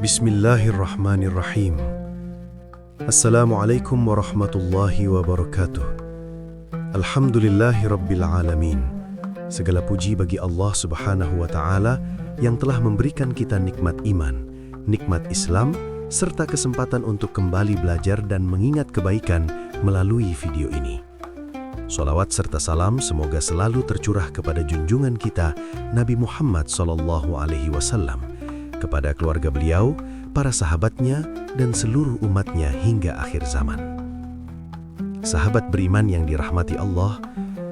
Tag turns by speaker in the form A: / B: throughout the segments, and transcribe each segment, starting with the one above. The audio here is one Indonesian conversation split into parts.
A: Bismillahirrahmanirrahim. Assalamualaikum warahmatullahi wabarakatuh. Alhamdulillahi rabbil alamin. Segala puji bagi Allah subhanahu wa ta'ala yang telah memberikan kita nikmat iman, nikmat Islam, serta kesempatan untuk kembali belajar dan mengingat kebaikan melalui video ini. Sholawat serta salam semoga selalu tercurah kepada junjungan kita Nabi Muhammad SAW, kepada keluarga beliau, para sahabatnya, dan seluruh umatnya hingga akhir zaman. Sahabat beriman yang dirahmati Allah,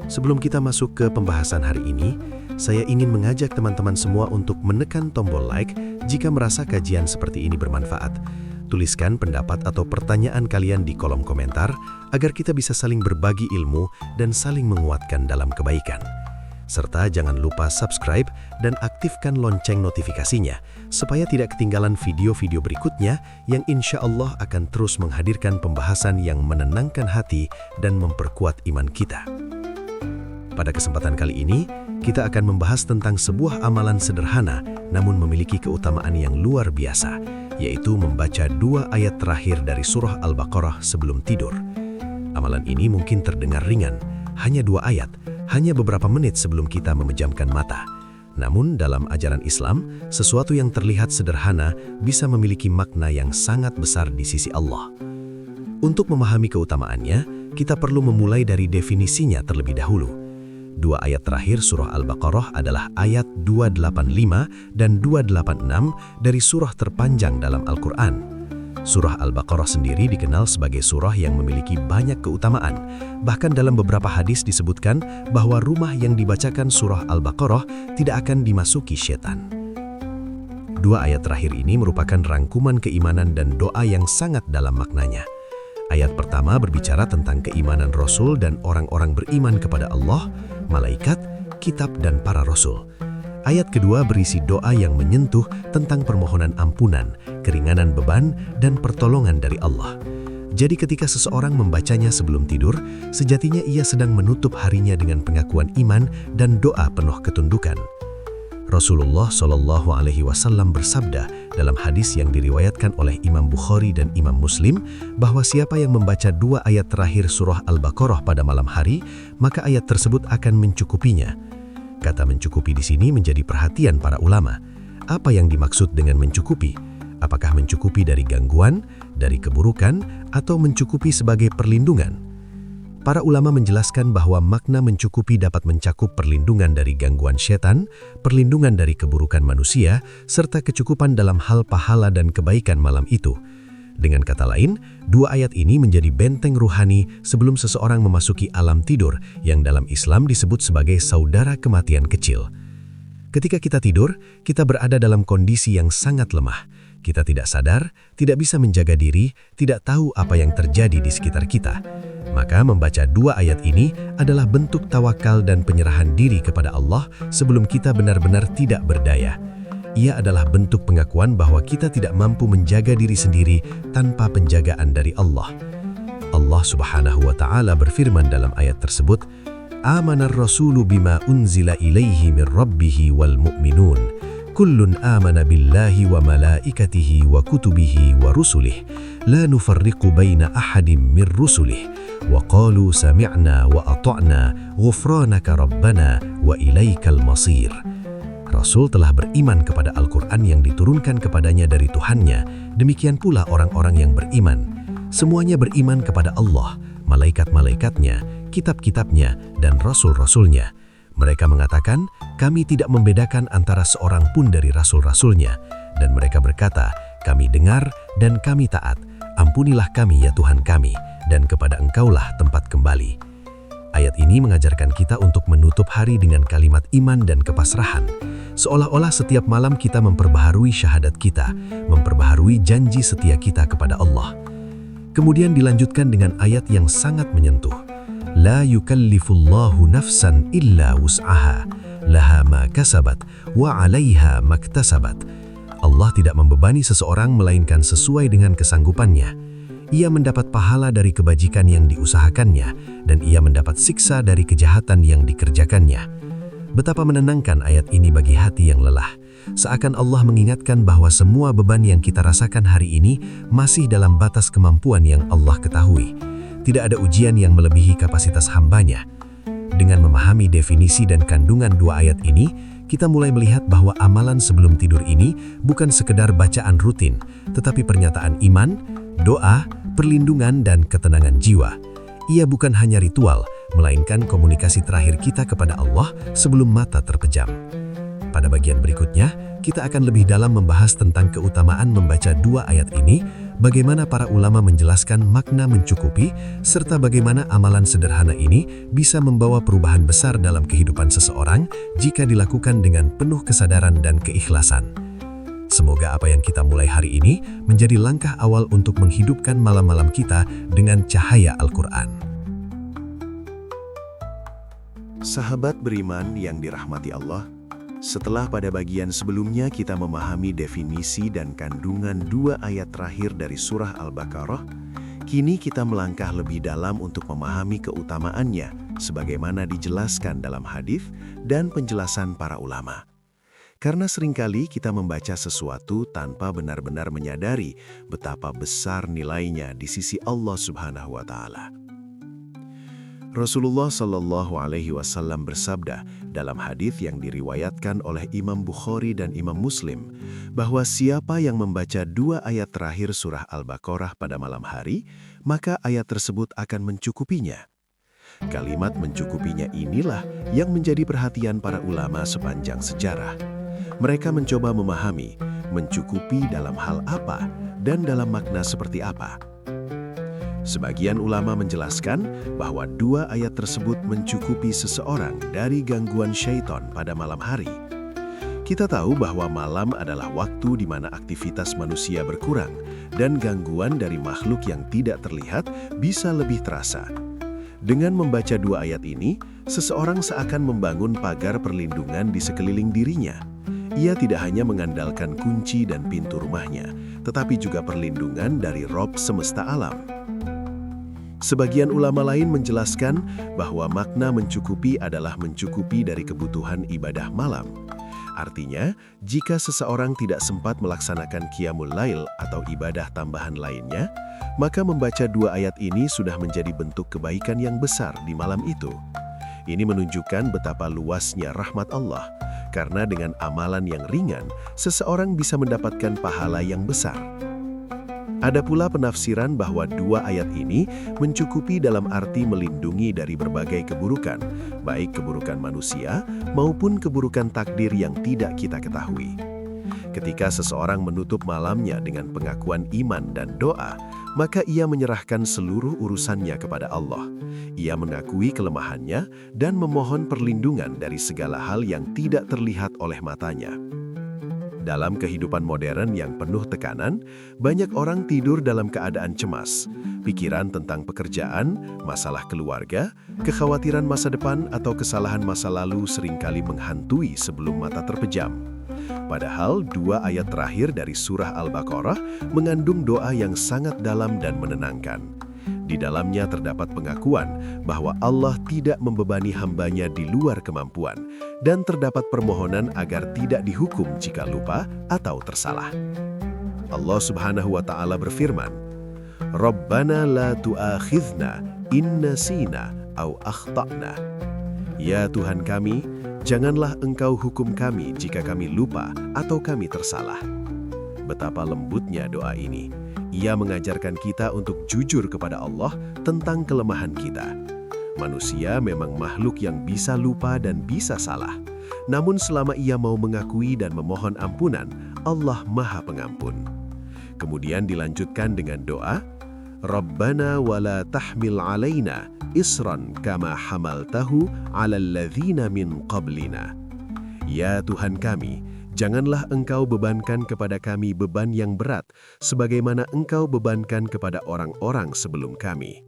A: sebelum kita masuk ke pembahasan hari ini, saya ingin mengajak teman-teman semua untuk menekan tombol like jika merasa kajian seperti ini bermanfaat. Tuliskan pendapat atau pertanyaan kalian di kolom komentar agar kita bisa saling berbagi ilmu dan saling menguatkan dalam kebaikan. Serta jangan lupa subscribe dan aktifkan lonceng notifikasinya supaya tidak ketinggalan video-video berikutnya yang insya Allah akan terus menghadirkan pembahasan yang menenangkan hati dan memperkuat iman kita. Pada kesempatan kali ini, kita akan membahas tentang sebuah amalan sederhana namun memiliki keutamaan yang luar biasa, yaitu membaca 2 ayat terakhir dari surah Al-Baqarah sebelum tidur. Amalan ini mungkin terdengar ringan, hanya 2 ayat, hanya beberapa menit sebelum kita memejamkan mata. Namun dalam ajaran Islam, sesuatu yang terlihat sederhana bisa memiliki makna yang sangat besar di sisi Allah. Untuk memahami keutamaannya, kita perlu memulai dari definisinya terlebih dahulu. 2 ayat terakhir surah Al-Baqarah adalah ayat 285 dan 286 dari surah terpanjang dalam Al-Quran. Surah Al-Baqarah sendiri dikenal sebagai surah yang memiliki banyak keutamaan. Bahkan dalam beberapa hadis disebutkan bahwa rumah yang dibacakan surah Al-Baqarah tidak akan dimasuki setan. 2 ayat terakhir ini merupakan rangkuman keimanan dan doa yang sangat dalam maknanya. Ayat pertama berbicara tentang keimanan Rasul dan orang-orang beriman kepada Allah, malaikat, kitab, dan para Rasul. Ayat kedua berisi doa yang menyentuh tentang permohonan ampunan, keringanan beban, dan pertolongan dari Allah. Jadi ketika seseorang membacanya sebelum tidur, sejatinya ia sedang menutup harinya dengan pengakuan iman dan doa penuh ketundukan. Rasulullah SAW bersabda dalam hadis yang diriwayatkan oleh Imam Bukhari dan Imam Muslim bahwa siapa yang membaca 2 ayat terakhir surah Al-Baqarah pada malam hari, maka ayat tersebut akan mencukupinya. Kata mencukupi di sini menjadi perhatian para ulama. Apa yang dimaksud dengan mencukupi? Apakah mencukupi dari gangguan, dari keburukan, atau mencukupi sebagai perlindungan? Para ulama menjelaskan bahwa makna mencukupi dapat mencakup perlindungan dari gangguan setan, perlindungan dari keburukan manusia, serta kecukupan dalam hal pahala dan kebaikan malam itu. Dengan kata lain, 2 ayat ini menjadi benteng ruhani sebelum seseorang memasuki alam tidur yang dalam Islam disebut sebagai saudara kematian kecil. Ketika kita tidur, kita berada dalam kondisi yang sangat lemah. Kita tidak sadar, tidak bisa menjaga diri, tidak tahu apa yang terjadi di sekitar kita. Maka membaca 2 ayat ini adalah bentuk tawakal dan penyerahan diri kepada Allah sebelum kita benar-benar tidak berdaya. Ia adalah bentuk pengakuan bahwa kita tidak mampu menjaga diri sendiri tanpa penjagaan dari Allah. Allah Subhanahu wa Ta'ala berfirman dalam ayat tersebut, "Amanar rasulu bima unzila ilaihi min rabbihi wal mu'minun. Kullun amana billahi wa malaikatihi wa kutubihi wa rusulih. La nufarriqu baina ahadim min rusulih. Wa qalu sami'na wa ata'na ghufranaka rabbana wa ilaikal masir." Rasul telah beriman kepada Al-Quran yang diturunkan kepadanya dari Tuhannya. Demikian pula orang-orang yang beriman. Semuanya beriman kepada Allah, malaikat-malaikatnya, kitab-kitabnya, dan rasul-rasulnya. Mereka mengatakan, kami tidak membedakan antara seorang pun dari rasul-rasulnya. Dan mereka berkata, kami dengar dan kami taat. Ampunilah kami ya Tuhan kami, dan kepada Engkaulah tempat kembali. Ayat ini mengajarkan kita untuk menutup hari dengan kalimat iman dan kepasrahan. Seolah-olah setiap malam kita memperbaharui syahadat kita, memperbaharui janji setia kita kepada Allah. Kemudian dilanjutkan dengan ayat yang sangat menyentuh. La yukallifullahu nafsan illa wus'aha, laha ma kasabat, wa 'alaiha maktasabat. Allah tidak membebani seseorang melainkan sesuai dengan kesanggupannya. Ia mendapat pahala dari kebajikan yang diusahakannya, dan ia mendapat siksa dari kejahatan yang dikerjakannya. Betapa menenangkan ayat ini bagi hati yang lelah.
B: Seakan Allah mengingatkan bahwa semua beban yang kita rasakan hari ini masih dalam batas kemampuan yang Allah ketahui. Tidak ada ujian yang melebihi kapasitas hambanya. Dengan memahami definisi dan kandungan dua ayat ini, kita mulai melihat bahwa amalan sebelum tidur ini bukan sekedar bacaan rutin, tetapi pernyataan iman, doa, perlindungan, dan ketenangan jiwa. Ia bukan hanya ritual, melainkan komunikasi terakhir kita kepada Allah sebelum mata terpejam. Pada bagian berikutnya, kita akan lebih dalam membahas tentang keutamaan membaca dua ayat ini, bagaimana para ulama menjelaskan makna mencukupi, serta bagaimana amalan sederhana ini bisa membawa perubahan besar dalam kehidupan seseorang jika dilakukan dengan penuh kesadaran dan keikhlasan. Semoga apa yang kita mulai hari ini menjadi langkah awal untuk menghidupkan malam-malam kita dengan cahaya Al-Quran.
A: Sahabat beriman yang dirahmati Allah, setelah pada bagian sebelumnya kita memahami definisi dan kandungan dua ayat terakhir dari surah Al-Baqarah, kini kita melangkah lebih dalam untuk memahami keutamaannya sebagaimana dijelaskan dalam hadis dan penjelasan para ulama. Karena seringkali kita membaca sesuatu tanpa benar-benar menyadari betapa besar nilainya di sisi Allah Subhanahu wa Ta'ala. Rasulullah Shallallahu Alaihi Wasallam bersabda dalam hadis yang diriwayatkan oleh Imam Bukhari dan Imam Muslim, bahwa siapa yang membaca dua ayat terakhir surah Al-Baqarah pada malam hari, maka ayat tersebut akan mencukupinya. Kalimat mencukupinya inilah yang menjadi perhatian para ulama sepanjang sejarah. Mereka mencoba memahami, mencukupi dalam hal apa dan dalam makna seperti apa. Sebagian ulama menjelaskan bahwa dua ayat tersebut mencukupi seseorang dari gangguan syaitan pada malam hari. Kita tahu bahwa malam adalah waktu di mana aktivitas manusia berkurang dan gangguan dari makhluk yang tidak terlihat bisa lebih terasa. Dengan membaca dua ayat ini, seseorang seakan membangun pagar perlindungan di sekeliling dirinya. Ia tidak hanya mengandalkan kunci dan pintu rumahnya, tetapi juga perlindungan dari Rob semesta alam. Sebagian ulama lain menjelaskan bahwa makna mencukupi adalah mencukupi dari kebutuhan ibadah malam. Artinya, jika seseorang tidak sempat melaksanakan qiyamul lail atau ibadah tambahan lainnya, maka membaca dua ayat ini sudah menjadi bentuk kebaikan yang besar di malam itu. Ini menunjukkan betapa luasnya rahmat Allah, karena dengan amalan yang ringan, seseorang bisa mendapatkan pahala yang besar. Ada pula penafsiran bahwa dua ayat ini mencukupi dalam arti melindungi dari berbagai keburukan, baik keburukan manusia maupun keburukan takdir yang tidak kita ketahui. Ketika seseorang menutup malamnya dengan pengakuan iman dan doa, maka ia menyerahkan seluruh urusannya kepada Allah. Ia mengakui kelemahannya dan memohon perlindungan dari segala hal yang tidak terlihat oleh matanya. Dalam kehidupan modern yang penuh tekanan, banyak orang tidur dalam keadaan cemas. Pikiran tentang pekerjaan, masalah keluarga, kekhawatiran masa depan, atau kesalahan masa lalu seringkali menghantui sebelum mata terpejam. Padahal dua ayat terakhir dari surah Al-Baqarah mengandung doa yang sangat dalam dan menenangkan. Di dalamnya terdapat pengakuan bahwa Allah tidak membebani hambanya di luar kemampuan, dan terdapat permohonan agar tidak dihukum jika lupa atau tersalah. Allah Subhanahu wa Ta'ala berfirman, "Rabbana la tu'akhidhna in nasina aw akhta'na." Ya Tuhan kami, janganlah Engkau hukum kami jika kami lupa atau kami tersalah. Betapa lembutnya doa ini. Ia mengajarkan kita untuk jujur kepada Allah tentang kelemahan kita. Manusia memang makhluk yang bisa lupa dan bisa salah. Namun selama ia mau mengakui dan memohon ampunan, Allah Maha Pengampun. Kemudian dilanjutkan dengan doa, Rabbana wala tahmil alaina isran kama hamaltahu ala alladhina min qablina. Ya Tuhan kami, janganlah Engkau bebankan kepada kami beban yang berat, sebagaimana Engkau bebankan kepada orang-orang sebelum kami.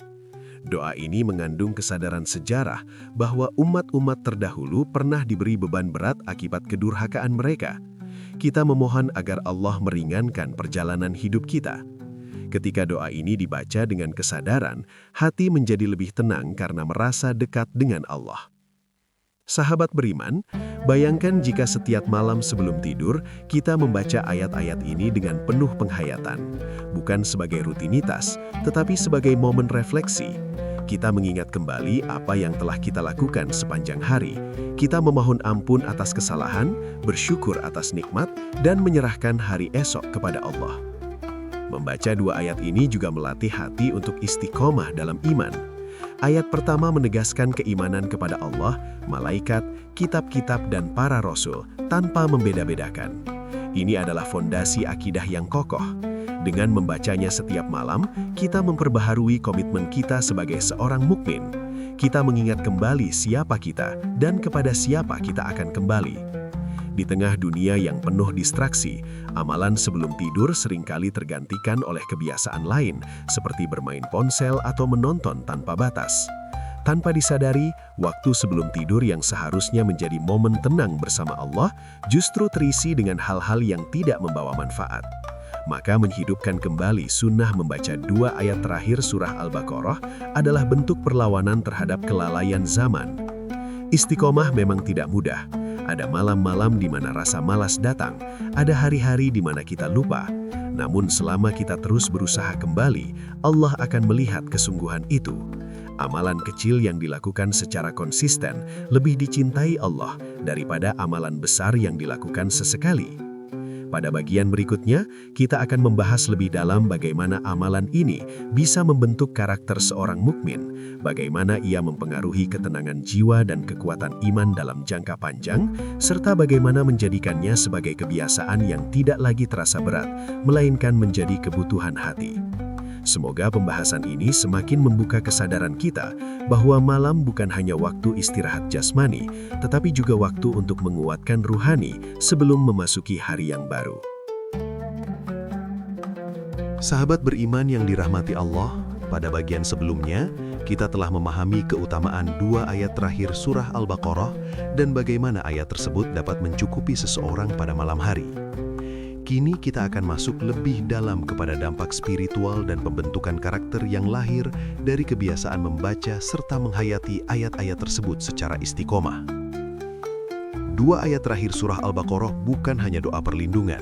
A: Doa ini mengandung kesadaran sejarah bahwa umat-umat terdahulu pernah diberi beban berat akibat kedurhakaan mereka. Kita memohon agar Allah meringankan perjalanan hidup kita. Ketika doa ini dibaca dengan kesadaran, hati menjadi lebih tenang karena merasa dekat dengan Allah.
C: Sahabat beriman, bayangkan jika setiap malam sebelum tidur kita membaca ayat-ayat ini dengan penuh penghayatan, bukan sebagai rutinitas, tetapi sebagai momen refleksi. Kita mengingat kembali apa yang telah kita lakukan sepanjang hari. Kita memohon ampun atas kesalahan, bersyukur atas nikmat, dan menyerahkan hari esok kepada Allah. Membaca dua ayat ini juga melatih hati untuk istiqomah dalam iman. Ayat pertama menegaskan keimanan kepada Allah, malaikat, kitab-kitab, dan para rasul tanpa membeda-bedakan. Ini adalah fondasi akidah yang kokoh. Dengan membacanya setiap malam, kita memperbaharui komitmen kita sebagai seorang mukmin. Kita mengingat kembali siapa kita dan kepada siapa kita akan kembali. Di tengah dunia yang penuh distraksi, amalan sebelum tidur seringkali tergantikan oleh kebiasaan lain, seperti bermain ponsel atau menonton tanpa batas. Tanpa disadari, waktu sebelum tidur yang seharusnya menjadi momen tenang bersama Allah, justru terisi dengan hal-hal yang tidak membawa manfaat. Maka menghidupkan kembali sunnah membaca dua ayat terakhir surah Al-Baqarah adalah bentuk perlawanan terhadap kelalaian zaman. Istiqomah memang tidak mudah. Ada malam-malam di mana rasa malas datang, ada hari-hari di mana kita lupa. Namun selama kita terus berusaha kembali, Allah akan melihat kesungguhan itu. Amalan kecil yang dilakukan secara konsisten lebih dicintai Allah daripada amalan besar yang dilakukan sesekali. Pada bagian berikutnya, kita akan membahas lebih dalam bagaimana amalan ini bisa membentuk karakter seorang mukmin, bagaimana ia mempengaruhi ketenangan jiwa dan kekuatan iman dalam jangka panjang, serta bagaimana menjadikannya sebagai kebiasaan yang tidak lagi terasa berat, melainkan menjadi kebutuhan hati. Semoga pembahasan ini semakin membuka kesadaran kita bahwa malam bukan hanya waktu istirahat jasmani, tetapi juga waktu untuk menguatkan ruhani sebelum memasuki hari yang baru.
A: Sahabat beriman yang dirahmati Allah, pada bagian sebelumnya, kita telah memahami keutamaan dua ayat terakhir surah Al-Baqarah dan bagaimana ayat tersebut dapat mencukupi seseorang pada malam hari. Kini kita akan masuk lebih dalam kepada dampak spiritual dan pembentukan karakter yang lahir dari kebiasaan membaca serta menghayati ayat-ayat tersebut secara istiqomah. Dua ayat terakhir surah Al-Baqarah bukan hanya doa perlindungan.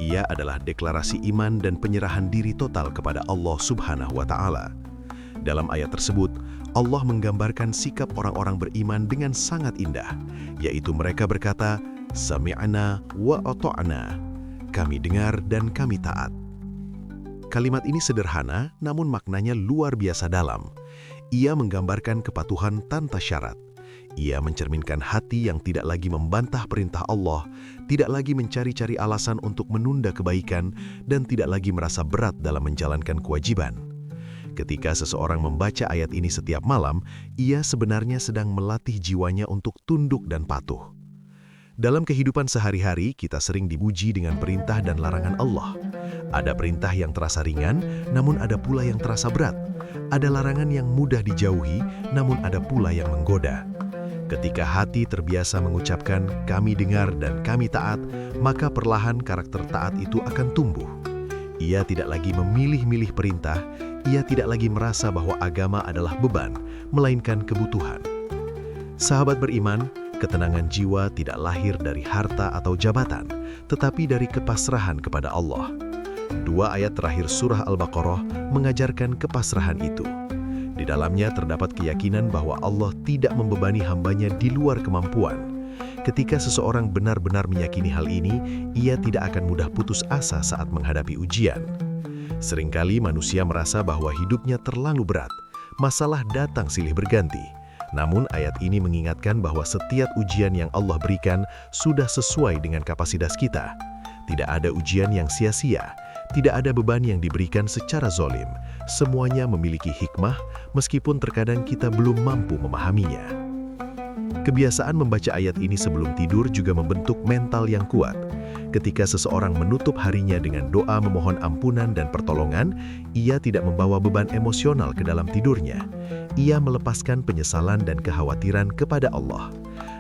A: Ia adalah deklarasi iman dan penyerahan diri total kepada Allah Subhanahu wa Ta'ala. Dalam ayat tersebut, Allah menggambarkan sikap orang-orang beriman dengan sangat indah, yaitu mereka berkata, "Sami'na wa ata'na." Kami dengar dan kami taat. Kalimat ini sederhana, namun maknanya luar biasa dalam. Ia menggambarkan kepatuhan tanpa syarat. Ia mencerminkan hati yang tidak lagi membantah perintah Allah, tidak lagi mencari-cari alasan untuk menunda kebaikan, dan tidak lagi merasa berat dalam menjalankan kewajiban. Ketika seseorang membaca ayat ini setiap malam, ia sebenarnya sedang melatih jiwanya untuk tunduk dan patuh. Dalam kehidupan sehari-hari, kita sering dipuji dengan perintah dan larangan Allah. Ada perintah yang terasa ringan, namun ada pula yang terasa berat. Ada larangan yang mudah dijauhi, namun ada pula yang menggoda. Ketika hati terbiasa mengucapkan, "Kami dengar dan kami taat," maka perlahan karakter taat itu akan tumbuh. Ia tidak lagi memilih-milih perintah, ia tidak lagi merasa bahwa agama adalah beban, melainkan kebutuhan. Sahabat beriman, ketenangan jiwa tidak lahir dari harta atau jabatan, tetapi dari kepasrahan kepada Allah. Dua ayat terakhir surah Al-Baqarah mengajarkan kepasrahan itu. Di dalamnya terdapat keyakinan bahwa Allah tidak membebani hambanya di luar kemampuan. Ketika seseorang benar-benar meyakini hal ini, ia tidak akan mudah putus asa saat menghadapi ujian. Seringkali manusia merasa bahwa hidupnya terlalu berat, masalah datang silih berganti. Namun ayat ini mengingatkan bahwa setiap ujian yang Allah berikan sudah sesuai dengan kapasitas kita. Tidak ada ujian yang sia-sia, tidak ada beban yang diberikan secara zolim. Semuanya memiliki hikmah, meskipun terkadang kita belum mampu memahaminya. Kebiasaan membaca ayat ini sebelum tidur juga membentuk mental yang kuat. Ketika seseorang menutup harinya dengan doa memohon ampunan dan pertolongan, ia tidak membawa beban emosional ke dalam tidurnya. Ia melepaskan penyesalan dan kekhawatiran kepada Allah.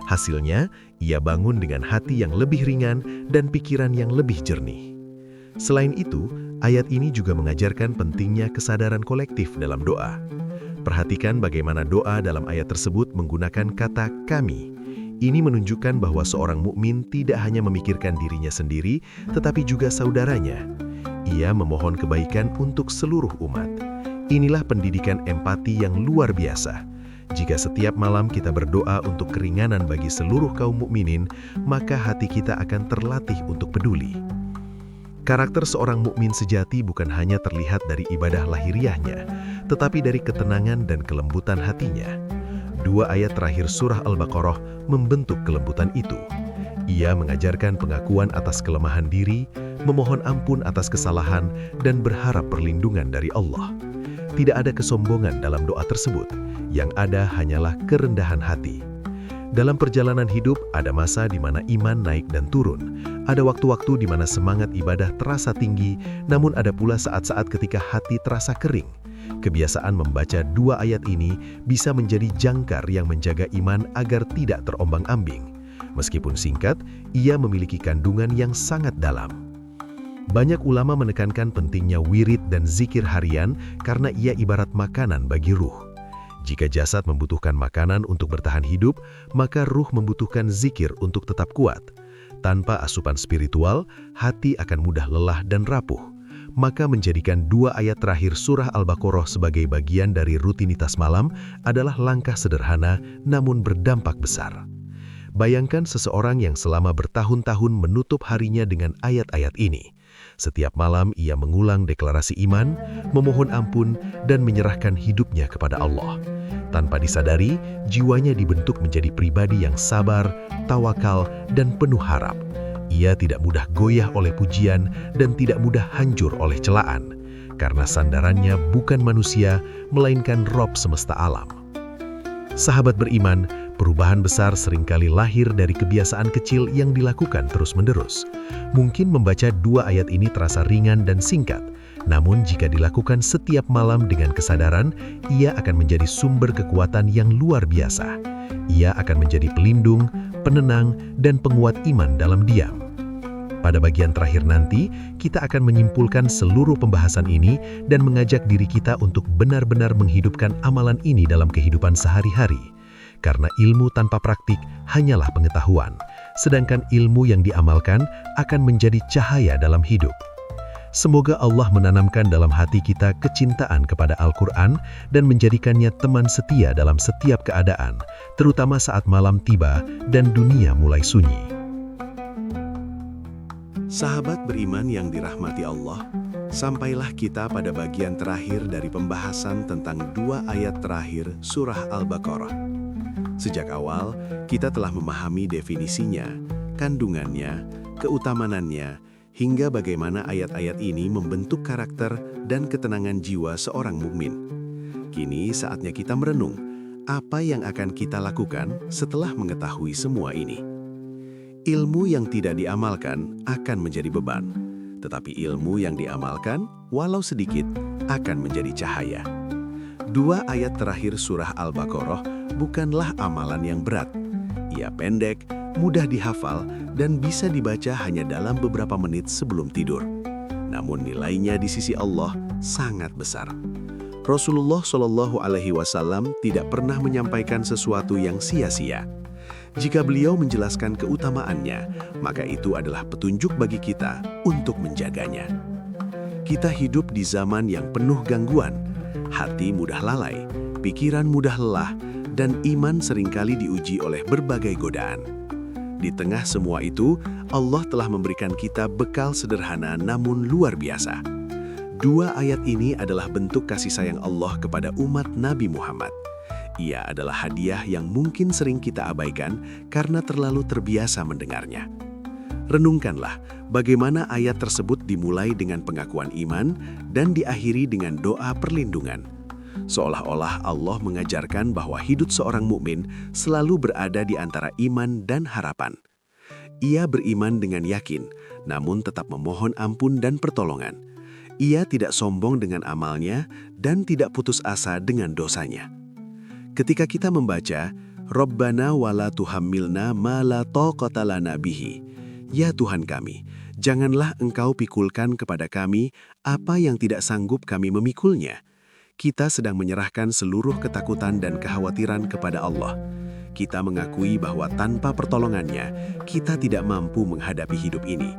A: Hasilnya, ia bangun dengan hati yang lebih ringan dan pikiran yang lebih jernih. Selain itu, ayat ini juga mengajarkan pentingnya kesadaran kolektif dalam doa.
C: Perhatikan bagaimana doa dalam ayat tersebut menggunakan kata kami. Ini menunjukkan bahwa seorang mukmin tidak hanya memikirkan dirinya sendiri, tetapi juga saudaranya. Ia memohon kebaikan untuk seluruh umat. Inilah pendidikan empati yang luar biasa. Jika setiap malam kita berdoa untuk keringanan bagi seluruh kaum mukminin, maka hati kita akan terlatih untuk peduli. Karakter seorang mukmin sejati bukan hanya terlihat dari ibadah lahiriahnya, tetapi dari ketenangan dan kelembutan hatinya. 2 ayat terakhir surah Al-Baqarah membentuk kelembutan itu. Ia mengajarkan pengakuan atas kelemahan diri, memohon ampun atas kesalahan, dan berharap perlindungan dari Allah. Tidak ada kesombongan dalam doa tersebut, yang ada hanyalah kerendahan hati. Dalam perjalanan hidup, ada masa di mana iman naik dan turun. Ada waktu-waktu di mana semangat ibadah terasa tinggi, namun ada pula saat-saat ketika hati terasa kering. Kebiasaan membaca 2 ayat ini bisa menjadi jangkar yang menjaga iman agar tidak terombang-ambing. Meskipun singkat, ia memiliki kandungan yang sangat dalam. Banyak ulama menekankan pentingnya wirid dan zikir harian karena ia ibarat makanan bagi ruh. Jika jasad membutuhkan makanan untuk bertahan hidup, maka ruh membutuhkan zikir untuk tetap kuat. Tanpa asupan spiritual, hati akan mudah lelah dan rapuh. Maka menjadikan 2 ayat terakhir surah Al-Baqarah sebagai bagian dari rutinitas malam adalah langkah sederhana namun berdampak besar. Bayangkan seseorang yang selama bertahun-tahun menutup harinya dengan ayat-ayat ini. Setiap malam ia mengulang deklarasi iman, memohon ampun, dan menyerahkan hidupnya kepada Allah. Tanpa disadari, jiwanya dibentuk menjadi pribadi yang sabar, tawakal, dan penuh harap. Ia tidak mudah goyah oleh pujian dan tidak mudah hancur oleh celaan, karena sandarannya bukan manusia, melainkan Rob semesta alam. Sahabat beriman, perubahan besar seringkali lahir dari kebiasaan kecil yang dilakukan terus-menerus. Mungkin membaca 2 ayat ini terasa ringan dan singkat, namun jika dilakukan setiap malam dengan kesadaran, ia akan menjadi sumber kekuatan yang luar biasa. Ia akan menjadi pelindung, penenang, dan penguat iman dalam diam. Pada bagian terakhir nanti, kita akan menyimpulkan seluruh pembahasan ini dan mengajak diri kita untuk benar-benar menghidupkan amalan ini dalam kehidupan sehari-hari. Karena ilmu tanpa praktik hanyalah pengetahuan, sedangkan ilmu yang diamalkan akan menjadi cahaya dalam hidup. Semoga Allah menanamkan dalam hati kita kecintaan kepada Al-Quran dan menjadikannya teman setia dalam setiap keadaan, terutama saat malam tiba dan dunia mulai sunyi.
A: Sahabat beriman yang dirahmati Allah, sampailah kita pada bagian terakhir dari pembahasan tentang 2 ayat terakhir surah Al-Baqarah. Sejak awal, kita telah memahami definisinya, kandungannya, keutamanannya, hingga bagaimana ayat-ayat ini membentuk karakter dan ketenangan jiwa seorang mukmin. Kini saatnya kita merenung, apa yang akan kita lakukan setelah mengetahui semua ini. Ilmu yang tidak diamalkan akan menjadi beban, tetapi ilmu yang diamalkan, walau sedikit, akan menjadi cahaya. 2 ayat terakhir surah Al-Baqarah bukanlah amalan yang berat. Ia pendek, mudah dihafal, dan bisa dibaca hanya dalam beberapa menit sebelum tidur. Namun nilainya di sisi Allah sangat besar. Rasulullah SAW tidak pernah menyampaikan sesuatu yang sia-sia. Jika beliau menjelaskan keutamaannya, maka itu adalah petunjuk bagi kita untuk menjaganya. Kita hidup di zaman yang penuh gangguan. Hati mudah lalai, pikiran mudah lelah, dan iman seringkali diuji oleh berbagai godaan. Di tengah semua itu, Allah telah memberikan kita bekal sederhana namun luar biasa. 2 ayat ini adalah bentuk kasih sayang Allah kepada umat Nabi Muhammad. Ia adalah hadiah yang mungkin sering kita abaikan karena terlalu terbiasa mendengarnya. Renungkanlah bagaimana ayat tersebut dimulai dengan pengakuan iman dan diakhiri dengan doa perlindungan. Seolah-olah Allah mengajarkan bahwa hidup seorang mukmin selalu berada di antara iman dan harapan. Ia beriman dengan yakin, namun tetap memohon ampun dan pertolongan. Ia tidak sombong dengan amalnya dan tidak putus asa dengan dosanya. Ketika kita membaca, Rabbana wala tuhammilna ma la taqata lana bihi. Ya Tuhan kami, janganlah Engkau pikulkan kepada kami apa yang tidak sanggup kami memikulnya.
C: kita sedang menyerahkan seluruh ketakutan dan kekhawatiran kepada Allah. Kita mengakui bahwa tanpa pertolongannya, kita tidak mampu menghadapi hidup ini.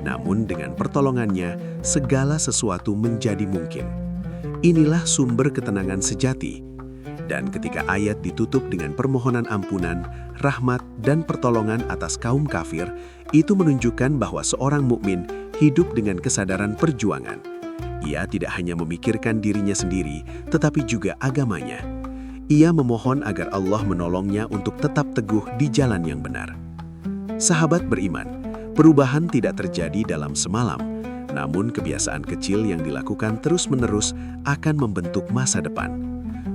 C: Namun dengan pertolongannya, segala sesuatu menjadi mungkin. Inilah sumber ketenangan sejati. Dan ketika ayat ditutup dengan permohonan ampunan, rahmat, dan pertolongan atas kaum kafir, itu menunjukkan bahwa seorang mukmin hidup dengan kesadaran perjuangan. Ia tidak hanya memikirkan dirinya sendiri, tetapi juga agamanya. Ia memohon agar Allah menolongnya untuk tetap teguh di jalan yang benar. Sahabat beriman, perubahan tidak terjadi dalam semalam, namun kebiasaan kecil yang dilakukan terus-menerus akan membentuk masa depan.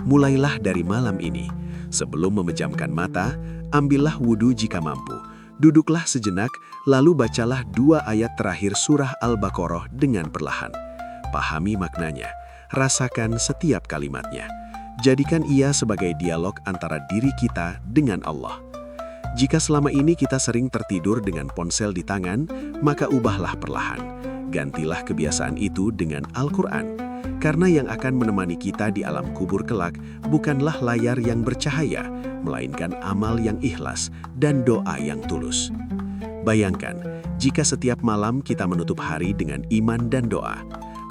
C: Mulailah dari malam ini. Sebelum memejamkan mata, ambillah wudhu jika mampu. Duduklah sejenak, lalu bacalah 2 ayat terakhir surah Al-Baqarah dengan perlahan. Pahami maknanya, rasakan setiap kalimatnya. Jadikan ia sebagai dialog antara diri kita dengan Allah. Jika selama ini kita sering tertidur dengan ponsel di tangan, maka ubahlah perlahan. Gantilah kebiasaan itu dengan Al-Quran. Karena yang akan menemani kita di alam kubur kelak bukanlah layar yang bercahaya, melainkan amal yang ikhlas dan doa yang tulus. Bayangkan, jika setiap malam kita menutup hari dengan iman dan doa,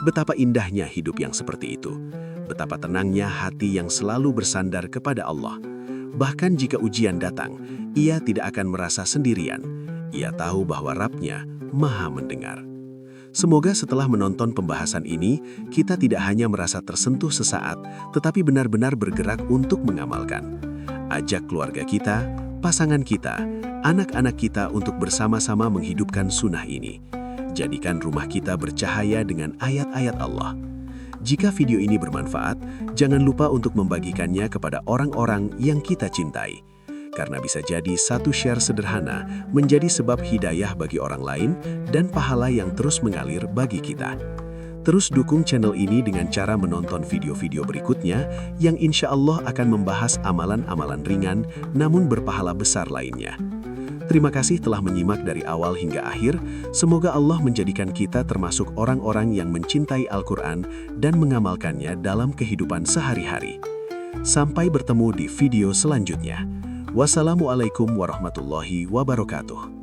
C: betapa indahnya hidup yang seperti itu. Betapa tenangnya hati yang selalu bersandar kepada Allah. Bahkan jika ujian datang, ia tidak akan merasa sendirian. Ia tahu bahwa Rabb-Nya Maha mendengar. Semoga setelah menonton pembahasan ini, kita tidak hanya merasa tersentuh sesaat, tetapi benar-benar bergerak untuk mengamalkan. Ajak keluarga kita, pasangan kita, anak-anak kita untuk bersama-sama menghidupkan sunnah ini. Jadikan rumah kita bercahaya dengan ayat-ayat Allah. Jika video ini bermanfaat, jangan lupa untuk membagikannya kepada orang-orang yang kita cintai. Karena bisa jadi satu share sederhana menjadi sebab hidayah bagi orang lain dan pahala yang terus mengalir bagi kita. Terus dukung channel ini dengan cara menonton video-video berikutnya yang insya Allah akan membahas amalan-amalan ringan namun berpahala besar lainnya. Terima kasih telah menyimak dari awal hingga akhir. Semoga Allah menjadikan kita termasuk orang-orang yang mencintai Al-Quran dan mengamalkannya dalam kehidupan sehari-hari. Sampai bertemu di video selanjutnya. Wassalamualaikum warahmatullahi wabarakatuh.